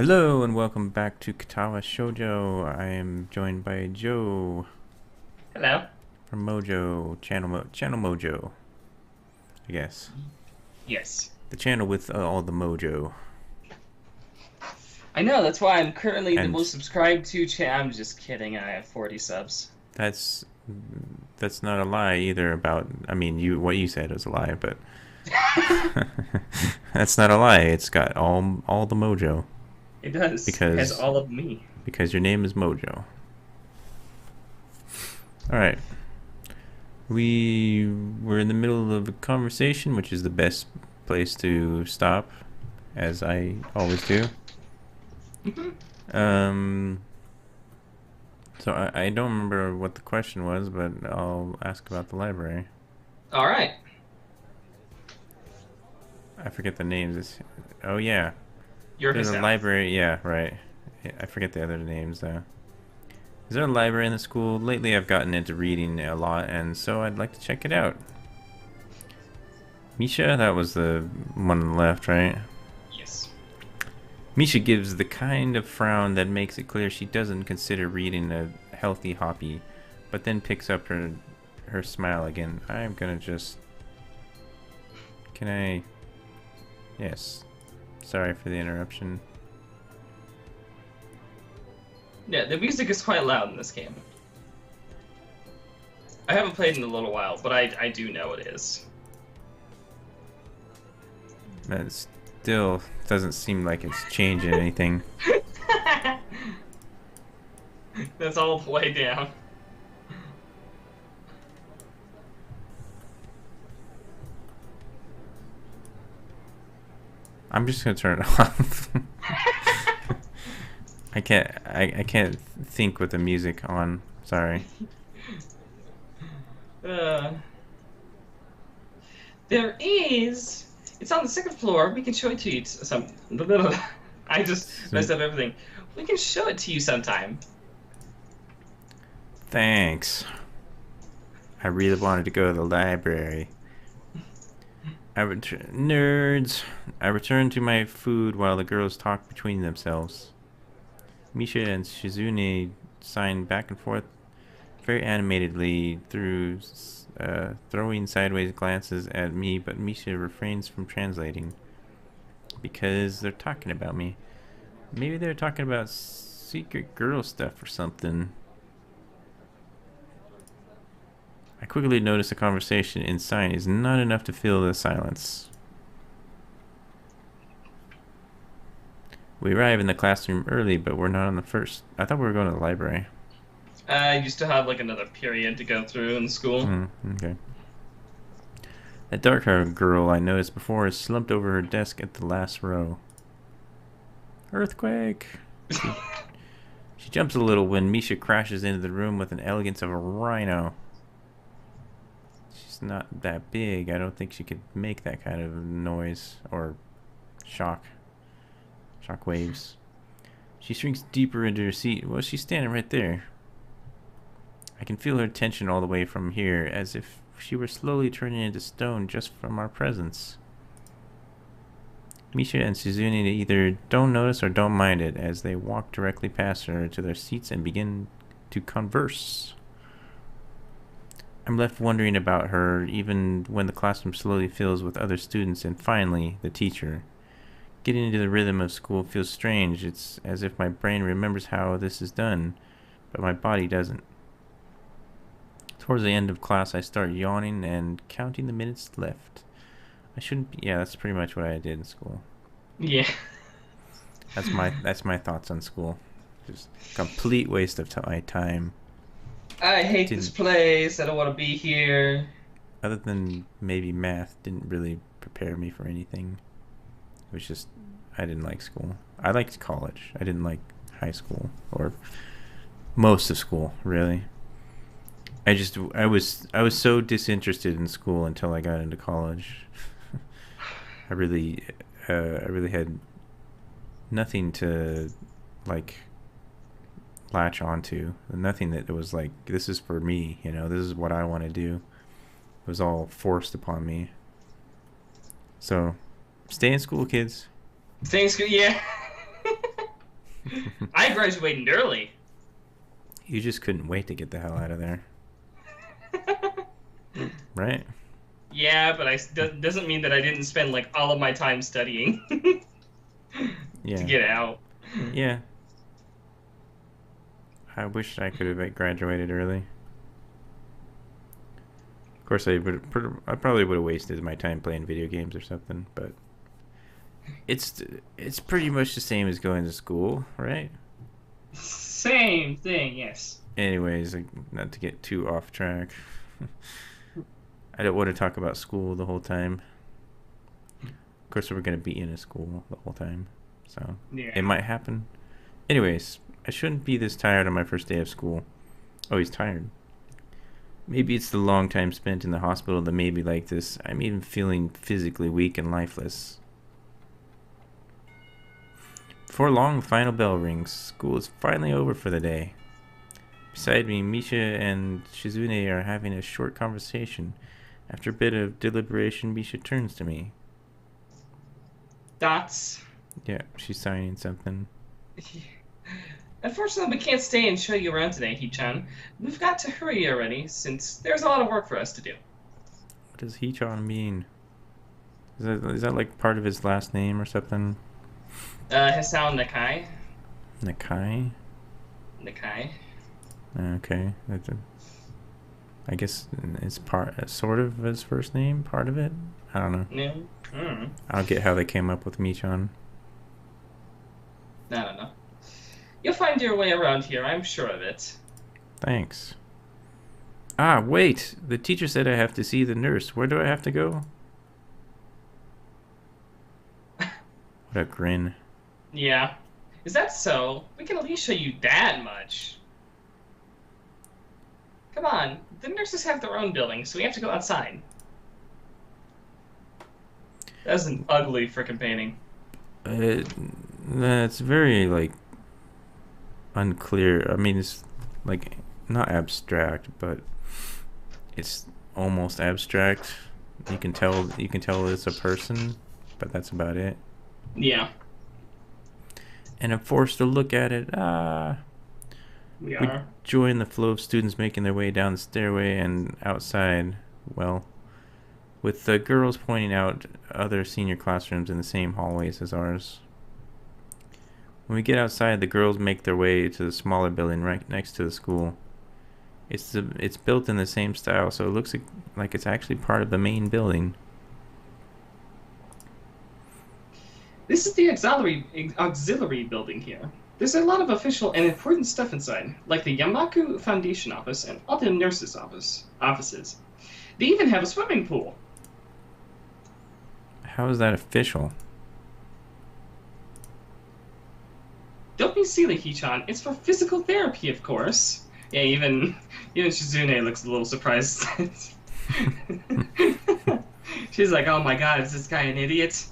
Hello and welcome back to Katawa Shoujo. I am joined by Joe Hello. from Mojo Channel Mojo. I guess Yes. the channel with all the mojo. I know, that's why I'm currently the And most subscribed to I'm just kidding, I have 40 subs. that's that's not a lie either. About you what you said was a lie, but that's not a lie. It's got all the mojo It does. It has because all of me. your name is Mojo. All right. We were in the middle of a conversation, which is the best place to stop, as I always do. Um, so I don't remember what the question was, but I'll ask about the library. All right. I forget the names. Oh yeah, You're there's his a now. library. Yeah, right. I forget the other names though. Is there a library in the school? Lately, I've gotten into reading a lot, and so I'd like to check it out. Misha, that was the one on the left, right? Yes. Misha gives the kind of frown that makes it clear she doesn't consider reading a healthy hobby, but then picks up her smile again. I'm gonna just... Can I... Yes. Sorry for the interruption. Yeah, the music is quite loud in this game. I haven't played in a little while, but I do know it is. That still doesn't seem like it's changing anything. That's all the way down. I'm just gonna turn it off. I can't think with the music on. Sorry. Uh, there is. It's on the second floor. We can show it to you. I just So, messed up everything. We can show it to you sometime. thanks. I really wanted to go to the library. Nerds. I return to my food while the girls talk between themselves. Misha and Shizune sign back and forth very animatedly through throwing sideways glances at me, but Misha refrains from translating because they're talking about me. Maybe they're talking about secret girl stuff or something. I quickly notice the conversation inside is not enough to fill the silence. We arrive in the classroom early, but we're not on the first. I thought we were going to the library. I used to have like another period to go through in school. Okay. That dark-haired girl I noticed before is slumped over her desk at the last row. Earthquake! She jumps a little when Misha crashes into the room with the elegance of a rhino. She's not that big. I don't think she could make that kind of noise or shock waves. She shrinks deeper into her seat. Well, she's standing right there. I can feel her tension all the way from here, as if she were slowly turning into stone just from our presence. Misha and Suzune either don't notice or don't mind it as they walk directly past her to their seats and begin to converse. I'm left wondering about her even when the classroom slowly fills with other students and finally the teacher. Getting into the rhythm of school feels strange. It's as if my brain remembers how this is done, but my body doesn't. Towards the end of class, I start yawning and counting the minutes left. I shouldn't be. Yeah, that's pretty much what I did in school. Yeah. That's my thoughts on school. Just complete waste of my time. I hate this Didn't place. I don't want to be here. Other than maybe math, didn't really prepare me for anything. It was just I didn't like school. I liked college. I didn't like high school or most of school, really. I was so disinterested in school until I got into college. I really had nothing to like latch onto. Nothing that was like this is for me, this is what I want to do. It was all forced upon me. So, stay in school, kids. Staying school, yeah. I graduated early. You just couldn't wait to get the hell out of there, right? Yeah, but doesn't mean that I didn't spend like all of my time studying to Yeah. get out. Yeah. I wish I could have graduated early. Of course, I probably would have wasted my time playing video games or something, but it's it's pretty much the same as going to school, right? Same thing, yes. Anyways, like, not to get too off track. I don't want to talk about school the whole time. Of course, we're going to be in a school the whole time, so it Yeah. might happen. Anyways, I shouldn't be this tired on my first day of school. Oh, he's tired. Maybe it's the long time spent in the hospital that made me like this. I'm even feeling physically weak and lifeless. Before long, the final bell rings. School is finally over for the day. Beside me, Misha and Shizune are having a short conversation. After a bit of deliberation, Misha turns to me. Dots. Yeah, she's signing something. Unfortunately, we can't stay and show you around today, Hee-chan. We've got to hurry already, since there's a lot of work for us to do. What does Hee-chan mean? Is that like part of his last name or something? Hisao Nakai. Nakai? Nakai. Okay. I guess it's sort of his first name, part of it? I don't know. Yeah. Mm. I don't get how they came up with Michan. I don't know. You'll find your way around here, I'm sure of it. Thanks. Ah, wait! The teacher said I have to see the nurse. Where do I have to go? What a grin. Yeah. Is that so? We can at least show you that much. Come on, the nurses have their own building, so we have to go outside. That's an ugly frickin' painting. That's very, like, unclear. I mean, it's, like, not abstract, but it's almost abstract. You can tell it's a person, but that's about it. Yeah. And I'm forced to look at it. We We are. join the flow of students making their way down the stairway and outside, well, with the girls pointing out other senior classrooms in the same hallways as ours. When we get outside, the girls make their way to the smaller building right next to the school. It's built in the same style, so it looks like it's actually part of the main building. This is the auxiliary building here. There's a lot of official and important stuff inside, like the Yamaku Foundation office and all the nurses' offices. They even have a swimming pool. How is that official? Don't be silly, Hee-chan. It's for physical therapy, of course. Yeah, even Shizune looks a little surprised. She's like, "Oh my God, is this guy an idiot?"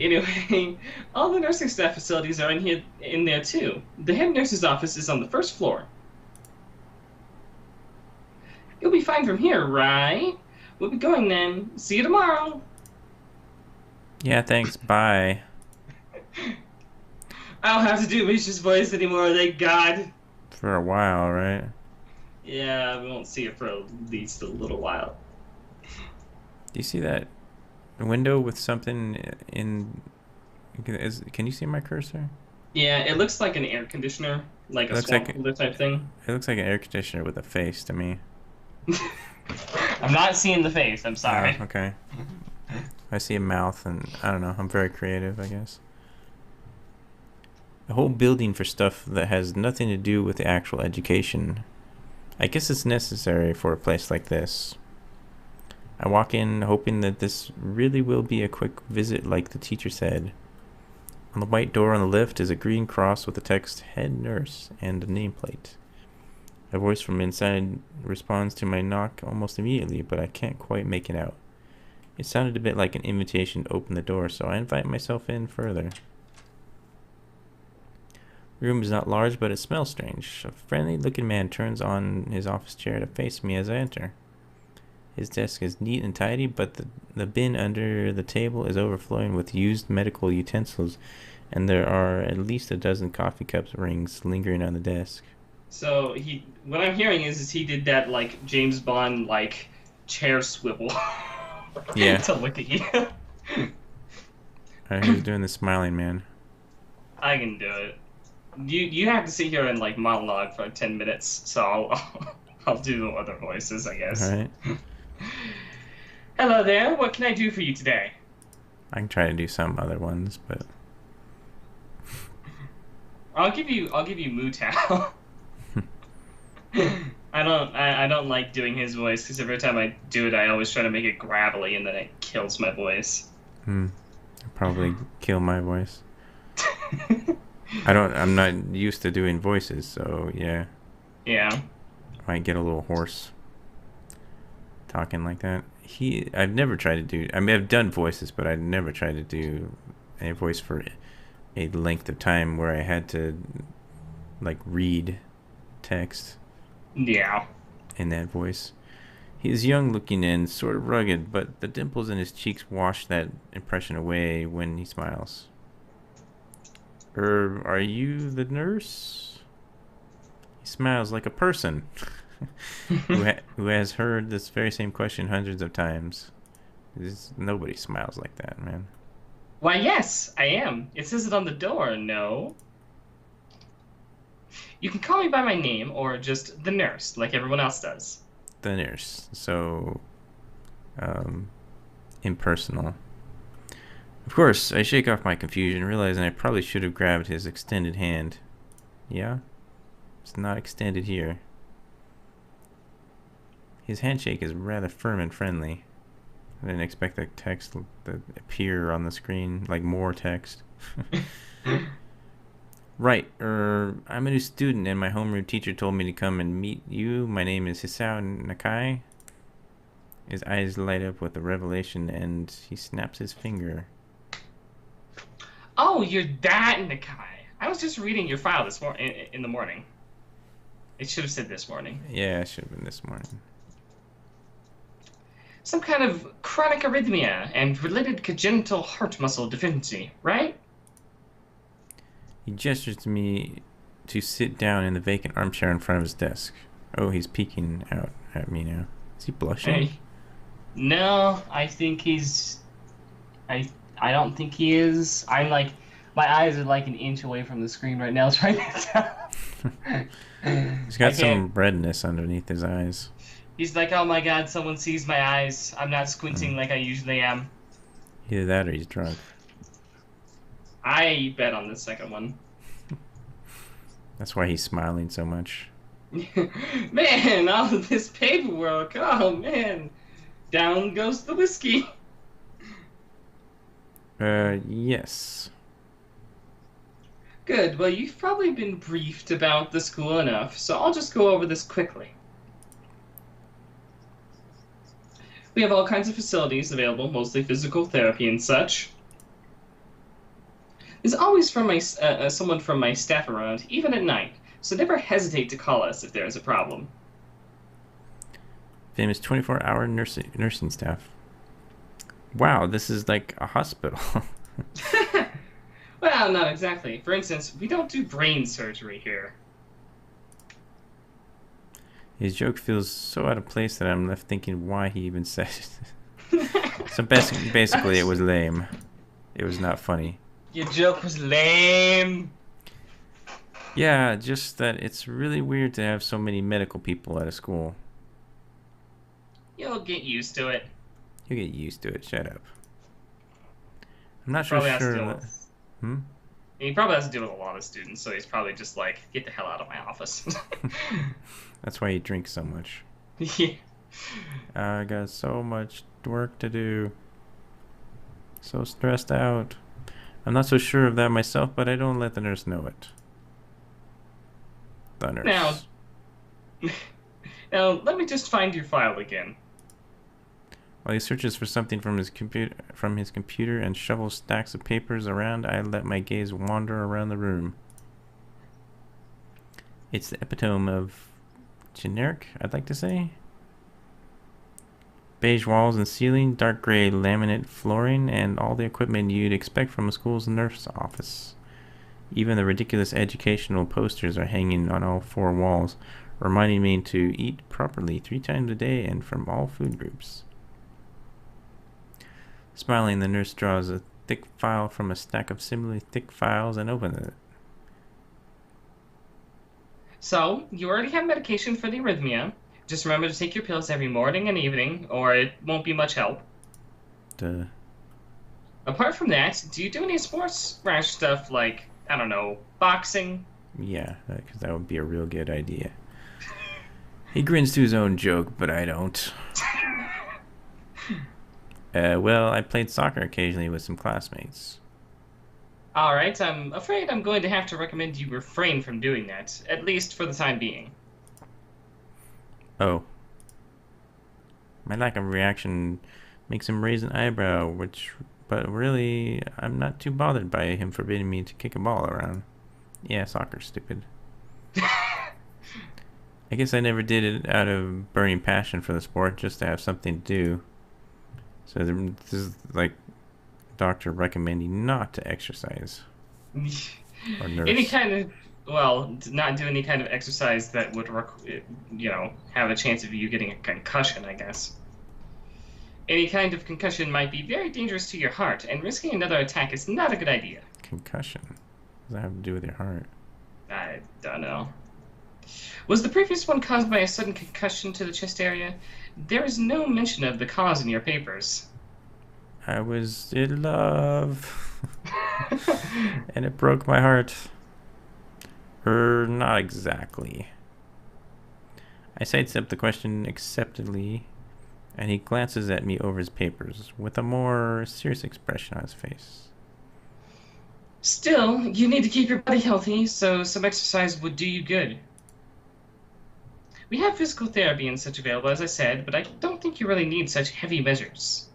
Anyway, all the nursing staff facilities are in there too. The head nurse's office is on the first floor. You'll be fine from here, right? We'll be going then. See you tomorrow. Yeah, thanks. Bye. I don't have to do Misha's voice anymore, thank God. For a while, right? Yeah, we won't see it for at least a little while. Do you see that window with something in? Can you see my cursor? Yeah, it looks like an air conditioner, like a Looks swamp like- cooler type thing. It looks like an air conditioner with a face to me. I'm not seeing the face, I'm sorry. Oh, okay. I see a mouth, and I don't know. I'm very creative, I guess. A whole building for stuff that has nothing to do with the actual education. I guess it's necessary for a place like this. I walk in hoping that this really will be a quick visit like the teacher said. On the white door on the lift is a green cross with the text "Head Nurse" and a nameplate. A voice from inside responds to my knock almost immediately, but I can't quite make it out. It sounded a bit like an invitation to open the door, so I invite myself in further. The room is not large, but it smells strange. A friendly-looking man turns on his office chair to face me as I enter. His desk is neat and tidy, but the bin under the table is overflowing with used medical utensils And there are at least a dozen coffee cups rings lingering on the desk. So what I'm hearing is he did that like James Bond like chair swivel Yeah. to look at you. He was doing the smiling man. I can do it. You have to sit here and like monologue for 10 minutes, so I'll do the other voices, I guess. Alright. Hello there. What can I do for you today? I can try to do some other ones, but I'll give you Moo Tao. I don't like doing his voice because every time I do it, I always try to make it gravelly, and then it kills my voice. I'll probably kill my voice. I'm not used to doing voices, so yeah. Yeah. Might get a little hoarse talking like that. I've never tried to do, I mean, I've done voices, but I've never tried to do a voice for a length of time where I had to like read text. Yeah. In that voice. He is young looking and sort of rugged, but the dimples in his cheeks wash that impression away when he smiles. Are you the nurse? He smiles like a person who has heard this very same question hundreds of times. Nobody smiles like that, man. Why, yes, I am. It says it on the door, no? You can call me by my name or just the nurse, like everyone else does. The nurse. So, impersonal. Of course, I shake off my confusion, realizing I probably should have grabbed his extended hand. Yeah? It's not extended here. His handshake is rather firm and friendly. I didn't expect the text to appear on the screen, like more text. Right, I'm a new student and my homeroom teacher told me to come and meet you. My name is Hisao Nakai. His eyes light up with a revelation and he snaps his finger. Oh, you're that Nakai. I was just reading your file in the morning. It should have said this morning. Yeah, it should have been this morning. Some kind of chronic arrhythmia and related congenital heart muscle deficiency, right? He gestures to me to sit down in the vacant armchair in front of his desk. Oh, he's peeking out at me now. Is he blushing? Hey. No, I think he's... I don't think he is. I'm like... My eyes are like an inch away from the screen right now trying to tell. He's got some redness underneath his eyes. He's like, oh my god, someone sees my eyes. I'm not squinting like I usually am. Either that or he's drunk. I bet on the second one. That's why he's smiling so much. Man, all of this paperwork. Oh, man. Down goes the whiskey. Yes. Good. Well, you've probably been briefed about the school enough, so I'll just go over this quickly. We have all kinds of facilities available, mostly physical therapy and such. There's always someone from my staff around, even at night, so never hesitate to call us if there is a problem. Famous 24-hour nursing staff. Wow, this is like a hospital. Well, not exactly. For instance, we don't do brain surgery here. His joke feels so out of place that I'm left thinking why he even said it. So basically it was lame. It was not funny. Your joke was lame. Yeah, just that it's really weird to have so many medical people at a school. You'll get used to it. You get used to it. Shut up. I'm not Probably sure. He probably has to deal with a lot of students, so he's probably just like, get the hell out of my office. That's why he drinks so much. Yeah. I got so much work to do. So stressed out. I'm not so sure of that myself, but I don't let the nurse know it. The nurse. Now, let me just find your file again. While he searches for something from his computer and shovels stacks of papers around, I let my gaze wander around the room. It's the epitome of generic, I'd like to say. Beige walls and ceiling, dark gray laminate flooring, and all the equipment you'd expect from a school's nurse office. Even the ridiculous educational posters are hanging on all four walls, reminding me to eat properly 3 times a day and from all food groups. Smiling, the nurse draws a thick file from a stack of similarly thick files and opens it. So, you already have medication for the arrhythmia. Just remember to take your pills every morning and evening, or it won't be much help. Duh. Apart from that, do you do any sports rash stuff like, I don't know, boxing? Yeah, because that would be a real good idea. He grins to his own joke, but I don't. Well, I played soccer occasionally with some classmates. Alright, I'm afraid I'm going to have to recommend you refrain from doing that, at least for the time being. Oh. My lack of reaction makes him raise an eyebrow, but really, I'm not too bothered by him forbidding me to kick a ball around. Yeah, soccer's stupid. I guess I never did it out of burning passion for the sport, just to have something to do. So this is like doctor recommending not to exercise. Or nurse. Any kind of, well, not do any kind of exercise that would, have a chance of you getting a concussion, I guess. Any kind of concussion might be very dangerous to your heart, and risking another attack is not a good idea. Concussion? What does that have to do with your heart? I don't know. Was the previous one caused by a sudden concussion to the chest area? There is no mention of the cause in your papers. I was in love. And it broke my heart. Not exactly. I sidestep the question acceptably, and he glances at me over his papers with a more serious expression on his face. Still, you need to keep your body healthy, so some exercise would do you good. We have physical therapy and such available, as I said, but I don't think you really need such heavy measures.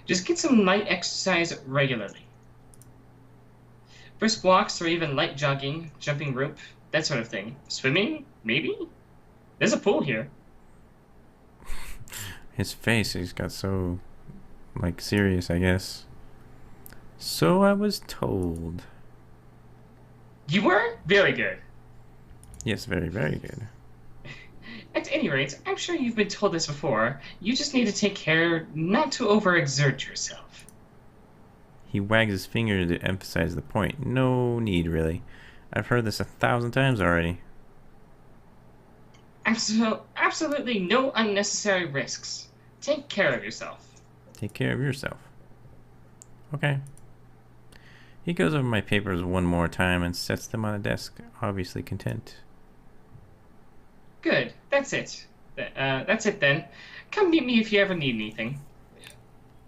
Just get some light exercise regularly. Brisk walks or even light jogging, jumping rope, that sort of thing. Swimming? Maybe? There's a pool here. His face, he's got so, serious, I guess. So I was told. You were? Very good. Yes, very, very good. At any rate, I'm sure you've been told this before. You just need to take care not to overexert yourself. He wags his finger to emphasize the point. No need, really. I've heard this 1,000 times already. Absolutely no unnecessary risks. Take care of yourself. Take care of yourself. Okay. He goes over my papers one more time and sets them on a desk, obviously content. Good. That's it. That's it then. Come meet me if you ever need anything.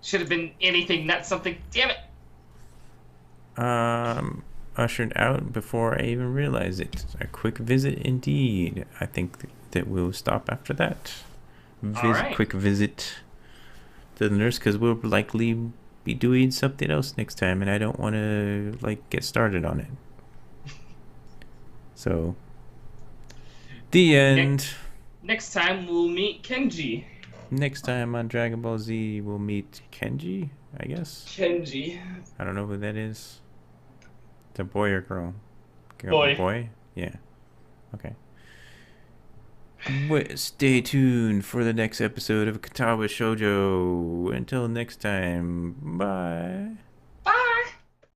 Should have been anything, not something. Damn it! Ushered out before I even realized it. A quick visit indeed. I think that we'll stop after that. All right. Quick visit to the nurse, because we'll likely be doing something else next time, and I don't want to get started on it. So, the end. Next time we'll meet Kenji. Next time on Dragon Ball Z, we'll meet Kenji, I guess. Kenji. I don't know who that is. It's a boy or girl? Boy. Boy? Yeah. Okay. Stay tuned for the next episode of Katawa Shoujo. Until next time, bye.